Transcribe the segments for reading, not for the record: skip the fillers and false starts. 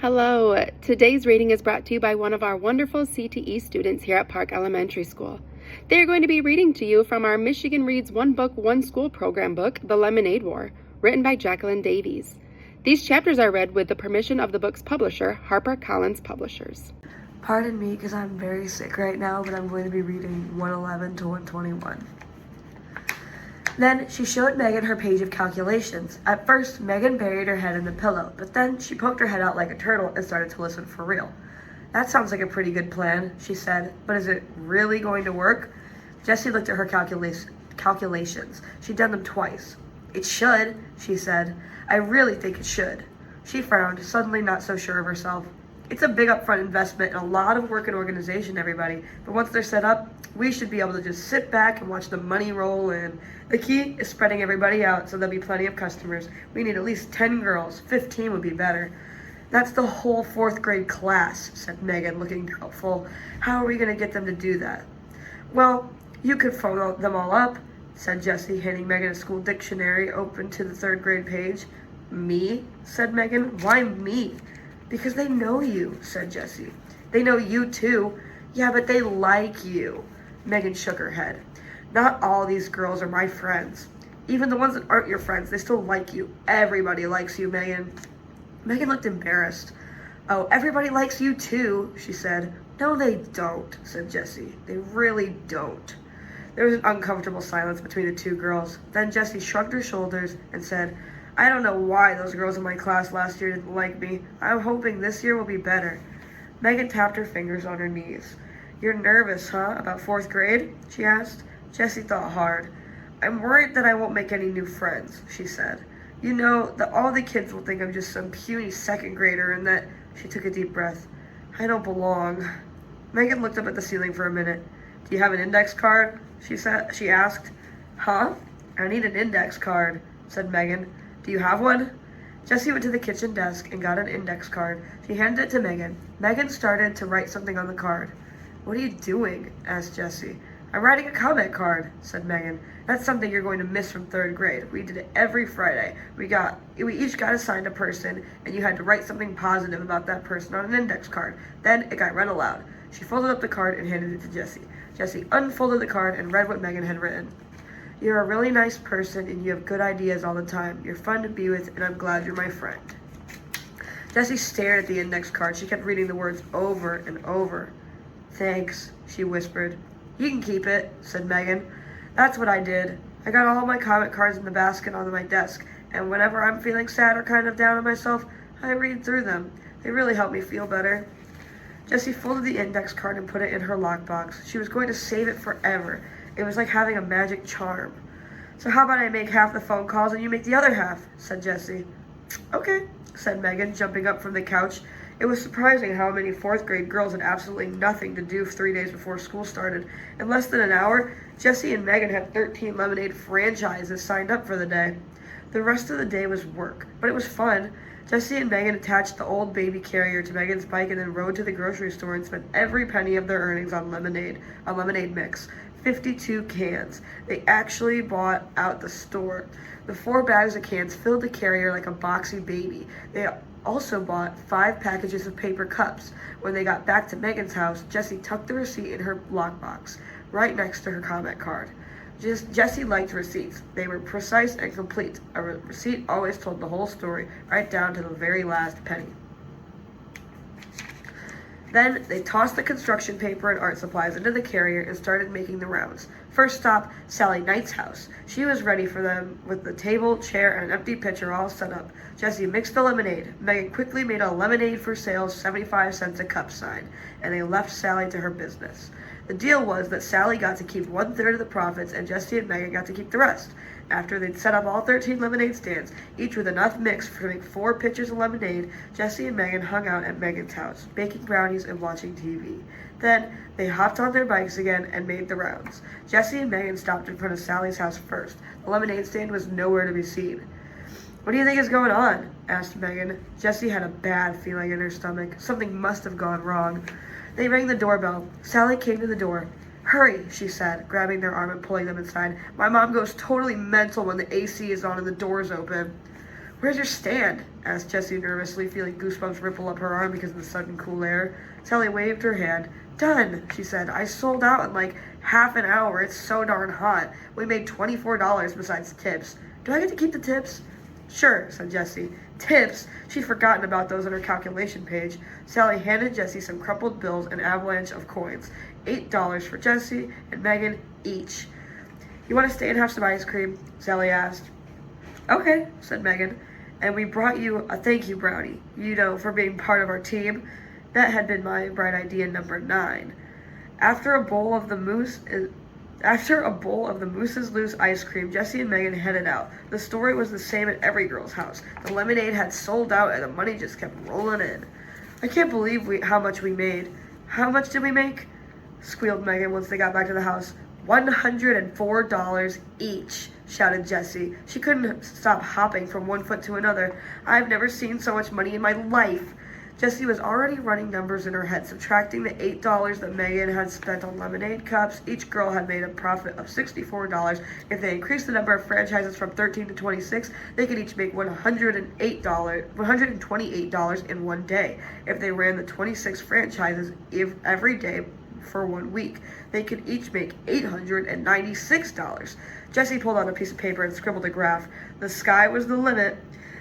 Hello, today's reading is brought to you by one of our wonderful CTE students here at Park Elementary School. They are going to be reading to you from our Michigan Reads One Book, One School program book, The Lemonade War, written by Jacqueline Davies. These chapters are read with the permission of the book's publisher, Harper Collins Publishers. Pardon me because I'm very sick right now, but I'm going to be reading 111 to 121. Then she showed Megan her page of calculations. At first, Megan buried her head in the pillow, but then she poked her head out like a turtle and started to listen for real. "That sounds like a pretty good plan," she said, "but is it really going to work?" Jessie looked at her calculations. She'd done them twice. "It should," she said. "I really think it should." She frowned, suddenly not so sure of herself. "It's a big upfront investment and a lot of work and organization, everybody, but once they're set up, we should be able to just sit back and watch the money roll in. The key is spreading everybody out so there'll be plenty of customers. We need at least 10 girls. 15 would be better." "That's the whole 4th grade class," said Megan, looking doubtful. "How are we going to get them to do that?" "Well, you could phone them all up," said Jessie, handing Megan a school dictionary open to the 3rd grade page. "Me?" said Megan. "Why me?" "Because they know you," said Jessie. "They know you too." "Yeah, but they like you." Megan shook her head. "Not all these girls are my friends. Even the ones that aren't your friends, they still like you. Everybody likes you, Megan." Megan looked embarrassed. "Oh, everybody likes you too," she said. "No, they don't," said Jessie. "They really don't." There was an uncomfortable silence between the two girls. Then Jessie shrugged her shoulders and said, "I don't know why those girls in my class last year didn't like me. I'm hoping this year will be better." Megan tapped her fingers on her knees. "You're nervous, huh, about 4th grade?" she asked. Jessie thought hard. "I'm worried that I won't make any new friends," she said. "You know, that all the kids will think I'm just some puny 2nd grader and that—" She took a deep breath. "I don't belong." Megan looked up at the ceiling for a minute. "Do you have an index card?" she asked. "Huh? I need an index card," said Megan. "Do you have one?" Jessie went to the kitchen desk and got an index card. She handed it to Megan. Megan started to write something on the card. "What are you doing?" asked Jessie. "I'm writing a comment card," said Megan. "That's something you're going to miss from 3rd grade. We did it every Friday. We each got assigned a person, and you had to write something positive about that person on an index card. Then it got read aloud." She folded up the card and handed it to Jessie. Jessie unfolded the card and read what Megan had written. "You're a really nice person, and you have good ideas all the time. You're fun to be with, and I'm glad you're my friend." Jessie stared at the index card. She kept reading the words over and over. "Thanks," she whispered. "You can keep it," said Megan. "That's what I did. I got all my comment cards in the basket on my desk, and whenever I'm feeling sad or kind of down on myself, I read through them. They really help me feel better." Jessie folded the index card and put it in her lockbox. She was going to save it forever. It was like having a magic charm. "So how about I make half the phone calls and you make the other half?" said Jessie. "Okay," said Megan, jumping up from the couch. It was surprising how many 4th grade girls had absolutely nothing to do 3 days before school started. In less than an hour, Jessie and Megan had 13 lemonade franchises signed up for the day. The rest of the day was work, but it was fun. Jessie and Megan attached the old baby carrier to Megan's bike and then rode to the grocery store and spent every penny of their earnings on lemonade mix. 52 cans. They actually bought out the store. The 4 bags of cans filled the carrier like a boxy baby. They also bought 5 packages of paper cups. When they got back to Megan's house, Jessie tucked the receipt in her lockbox, right next to her comment card. Jessie liked receipts. They were precise and complete. A receipt always told the whole story, right down to the very last penny. Then they tossed the construction paper and art supplies into the carrier and started making the rounds. First stop, Sally Knight's house. She was ready for them with the table, chair, and an empty pitcher all set up. Jessie mixed the lemonade. Megan quickly made a lemonade for sale 75 cents a cup sign, and they left Sally to her business. The deal was that Sally got to keep 1/3 of the profits and Jessie and Megan got to keep the rest. After they'd set up all 13 lemonade stands, each with enough mix to make 4 pitchers of lemonade, Jessie and Megan hung out at Megan's house, baking brownies and watching TV. Then they hopped on their bikes again and made the rounds. Jessie and Megan stopped in front of Sally's house first. The lemonade stand was nowhere to be seen. "What do you think is going on?" asked Megan. Jessie had a bad feeling in her stomach. Something must have gone wrong. They rang the doorbell. Sally came to the door. "Hurry," she said, grabbing their arm and pulling them inside. "My mom goes totally mental when the AC is on and the door's open." Where's your stand? Asked Jessie nervously, feeling goosebumps ripple up her arm because of the sudden cool air. Sally waved her hand. Done, she said. I sold out in like half an hour. It's so darn hot. We made $24 besides tips. Do I get to keep the tips? Sure, said Jessie. Tips? She'd forgotten about those on her calculation page. Sally handed Jessie some crumpled bills and an avalanche of coins. $8 for Jessie and Megan each. You want to stay and have some ice cream? Sally asked. Okay, said Megan. And we brought you a thank you brownie, for being part of our team. That had been my bright idea number 9. After a bowl of the moose's loose ice cream, Jessie and Megan headed out. The story was the same at every girl's house. The lemonade had sold out and the money just kept rolling in. I can't believe how much we made. How much did we make? Squealed Megan once they got back to the house. $104 each, shouted Jessie. She couldn't stop hopping from one foot to another. I've never seen so much money in my life. Jessie was already running numbers in her head, subtracting the $8 that Megan had spent on lemonade cups. Each girl had made a profit of $64. If they increased the number of franchises from 13 to 26, they could each make $128 in one day. If they ran the 26 franchises every day for 1 week, they could each make $896. Jessie pulled out a piece of paper and scribbled a graph. The sky was the limit.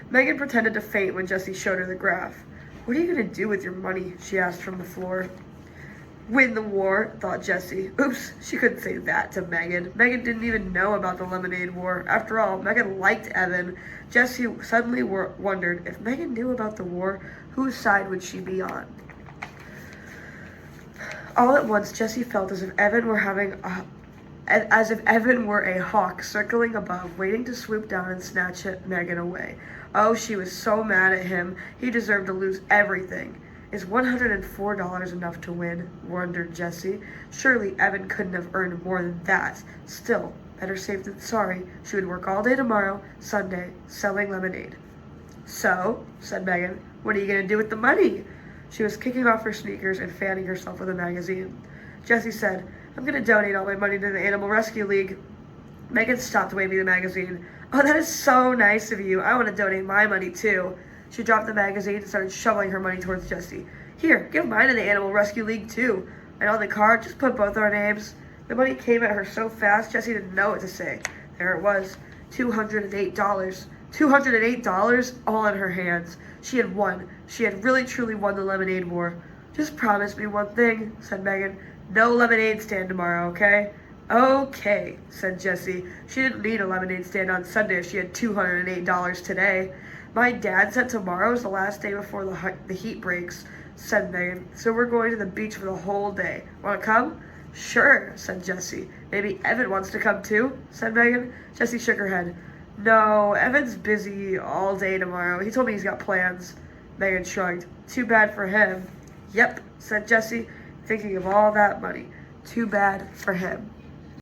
Megan pretended to faint when Jessie showed her the graph. What are you going to do with your money? She asked from the floor. Win the war, thought Jessie. Oops, she couldn't say that to Megan. Megan didn't even know about the lemonade war. After all, Megan liked Evan. Jessie suddenly wondered, if Megan knew about the war, whose side would she be on? All at once, Jessie felt as if Evan were a hawk circling above, waiting to swoop down and snatch Megan away. Oh, she was so mad at him. He deserved to lose everything. Is $104 enough to win? Wondered Jessie. Surely Evan couldn't have earned more than that. Still, better safe than sorry. She would work all day tomorrow, Sunday, selling lemonade. So, said Megan, what are you going to do with the money? She was kicking off her sneakers and fanning herself with a magazine. Jessie said, I'm going to donate all my money to the Animal Rescue League. Megan stopped waving the magazine. Oh, that is so nice of you. I want to donate my money, too. She dropped the magazine and started shoveling her money towards Jessie. Here, give mine to the Animal Rescue League, too. And on the card, just put both our names. The money came at her so fast, Jessie didn't know what to say. There it was, $208. $208, all in her hands. She had won. She had really, truly won the lemonade war. Just promise me one thing, said Megan. No lemonade stand tomorrow, okay? Okay, said Jessie. She didn't need a lemonade stand on Sunday if she had $208 today. My dad said tomorrow's the last day before the heat breaks, said Megan. So we're going to the beach for the whole day. Want to come? Sure, said Jessie. Maybe Evan wants to come too, said Megan. Jessie shook her head. No, Evan's busy all day tomorrow. He told me he's got plans. Megan shrugged. Too bad for him. Yep, said Jessie, thinking of all that money. Too bad for him.